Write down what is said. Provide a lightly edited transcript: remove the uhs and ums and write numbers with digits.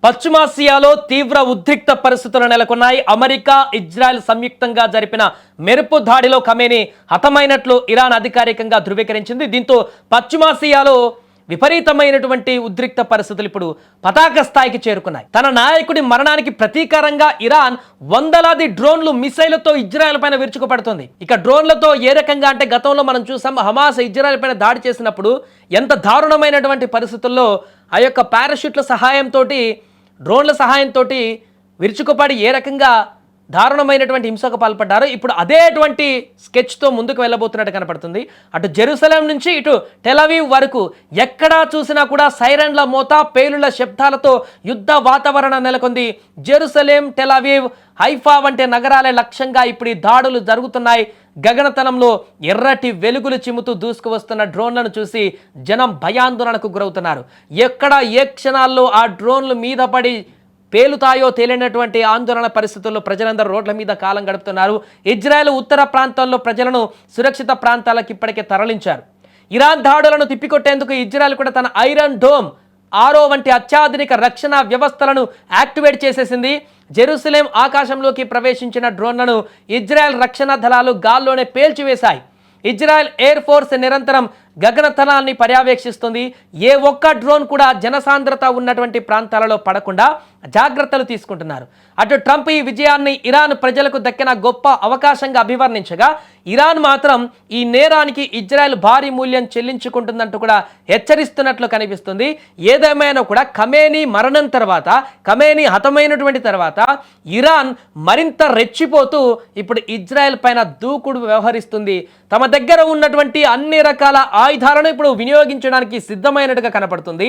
పశ్చిమాసియాలో తీవ్ర ఉద్రిక్త పరిస్థితులు నెలకొన్నాయి. అమెరికా, ఇజ్రాయెల్ సంయుక్తంగా జరిపిన మెరుపు దాడిలో ఖమేనీ హతమైనట్లు ఇరాన్ అధికారికంగా ధృవీకరించింది. దీంతో పశ్చిమాసియాలో విపరీతమైనటువంటి ఉద్రిక్త పరిస్థితులు ఇప్పుడు పతాక స్థాయికి చేరుకున్నాయి. తన నాయకుడి మరణానికి ప్రతీకారంగా ఇరాన్ వందలాది డ్రోన్లు, మిసైళ్లతో ఇజ్రాయెల్ పైన విరుచుకుపడుతుంది. ఇక డ్రోన్లతో ఏ రకంగా అంటే గతంలో మనం చూసాం, హమాస్ ఇజ్రాయెల్ పైన దాడి చేసినప్పుడు ఎంత దారుణమైనటువంటి పరిస్థితుల్లో ఆ యొక్క పారాషూట్ల సహాయంతో, డ్రోన్ల సహాయంతో విరుచుకుపడి ఏ రకంగా దారుణమైనటువంటి హింసకు పాల్పడ్డారు. ఇప్పుడు అదేటువంటి స్కెచ్తో ముందుకు వెళ్ళబోతున్నట్టు కనపడుతుంది. అటు జెరూసలేం నుంచి ఇటు టెలవీవ్ వరకు ఎక్కడా చూసినా కూడా సైరన్ల మోత, పేలుళ్ల శబ్దాలతో యుద్ధ వాతావరణం నెలకొంది. జెరూసలేం, టెలవీవ్, హైఫా వంటి నగరాలే లక్ష్యంగా ఇప్పుడు ఈ దాడులు జరుగుతున్నాయి. గగనతలంలో ఎర్రటి వెలుగులు చిమ్ముతూ దూసుకువస్తున్న డ్రోన్లను చూసి జనం భయాందోళనకు గురవుతున్నారు. ఎక్కడ ఏ క్షణాల్లో ఆ డ్రోన్లు మీద పడి పేలుతాయో తేలినటువంటి ఆందోళన పరిస్థితుల్లో ప్రజలందరూ రోడ్ల మీద కాలం గడుపుతున్నారు. ఇజ్రాయెల్ ఉత్తర ప్రాంతాల్లో ప్రజలను సురక్షిత ప్రాంతాలకు ఇప్పటికే తరలించారు. ఇరాన్ దాడులను తిప్పికొట్టేందుకు ఇజ్రాయెల్ కూడా తన ఐరన్ డోమ్, ఆరో వంటి అత్యాధునిక రక్షణ వ్యవస్థలను యాక్టివేట్ చేసేసింది. జెరూసలేం ఆకాశంలోకి ప్రవేశించిన డ్రోన్లను ఇజ్రాయెల్ రక్షణ దళాలు గాల్లోనే పేల్చివేశాయి. ఇజ్రాయెల్ ఎయిర్ ఫోర్స్ నిరంతరం గగనతలాన్ని పర్యవేక్షిస్తుంది. ఏ ఒక్క డ్రోన్ కూడా జనసాంద్రత ఉన్నటువంటి ప్రాంతాలలో పడకుండా జాగ్రత్తలు తీసుకుంటున్నారు. అటు ట్రంప్ ఈ విజయాన్ని ఇరాన్ ప్రజలకు దక్కిన గొప్ప అవకాశంగా అభివర్ణించగా, ఇరాన్ మాత్రం ఈ నేరానికి ఇజ్రాయెల్ భారీ మూల్యం చెల్లించుకుంటుందంటూ కూడా హెచ్చరిస్తున్నట్లు కనిపిస్తుంది. ఏదేమైనా కూడా ఖమేనీ మరణం తర్వాత, ఖమేనీ హతమైనటువంటి తర్వాత ఇరాన్ మరింత రెచ్చిపోతూ ఇప్పుడు ఇజ్రాయెల్ పైన దూకుడు వ్యవహరిస్తుంది. తమ దగ్గర ఉన్నటువంటి అన్ని రకాల ఆయుధాలను ఇప్పుడు వినియోగించడానికి సిద్ధమైనట్టుగా కనపడుతుంది.